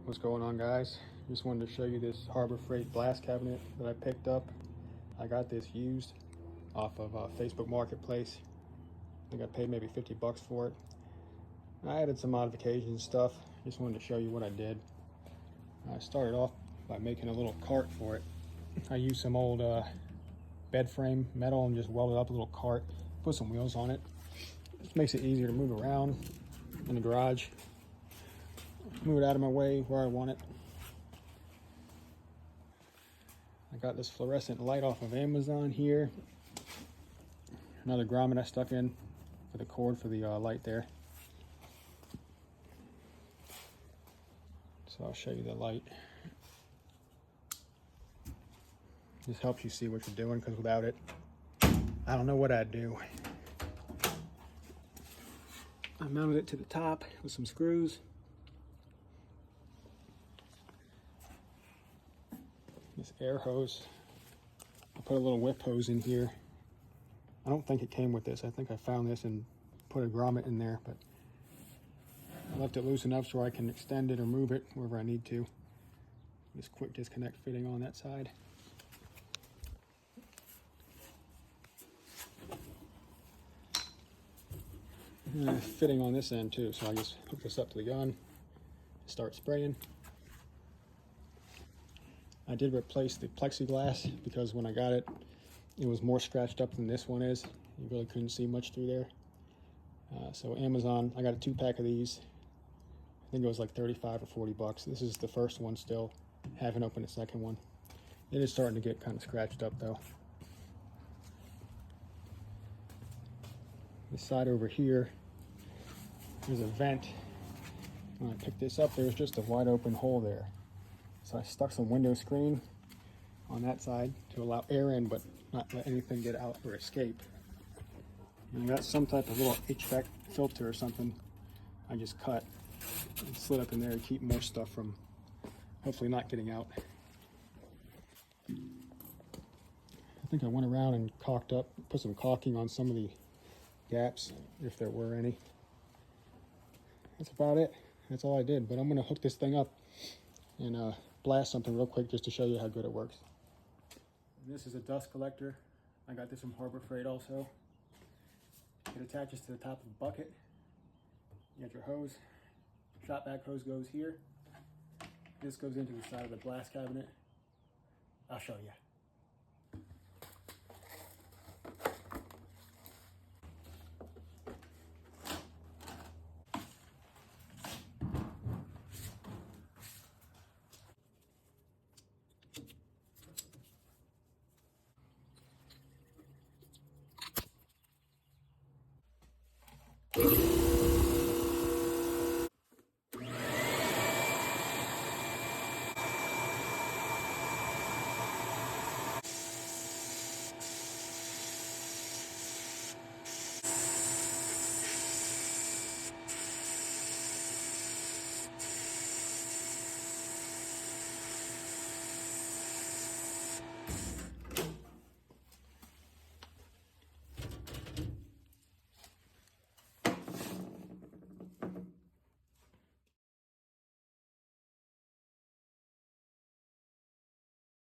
What's going on, guys? Just wanted to show you this Harbor Freight glass cabinet that I picked up. I got this used off of Facebook Marketplace. I think I paid maybe 50 bucks for it. I added some modifications and stuff. Just wanted to show you what I did. I started off by making a little cart for it. I used some old bed frame metal and just welded up a little cart, put some wheels on it. Just makes it easier to move around in the garage. Move it out of my way where I want it. I got this fluorescent light off of Amazon here. Another grommet I stuck in for the cord for the light there. So I'll show you the light. This helps you see what you're doing, because without it, I don't know what I'd do. I mounted it to the top with some screws. This air hose, I put a little whip hose in here. I don't think it came with this. I think I found this and put a grommet in there, but I left it loose enough so I can extend it or move it wherever I need to. This quick disconnect fitting on that side. And fitting on this end too, so I just hook this up to the gun, start spraying. I did replace the plexiglass because when I got it, it was more scratched up than this one is. You really couldn't see much through there. So Amazon, I got a 2-pack of these. I think it was like 35 or 40 bucks. This is the first one still. Haven't opened the second one. It is starting to get kind of scratched up though. This side over here, there's a vent. When I picked this up, there was just a wide open hole there. So I stuck some window screen on that side to allow air in, but not let anything get out or escape. And I got some type of little HVAC filter or something I just cut and slid up in there to keep more stuff from hopefully not getting out. I think I went around and caulked up, put some caulking on some of the gaps, if there were any. That's about it. That's all I did, but I'm gonna hook this thing up and blast something real quick just to show you how good it works. And this is a dust collector. I got this from Harbor Freight also. It attaches to the top of the bucket. You got your hose. Shot back hose goes here. This goes into the side of the glass cabinet. I'll show you.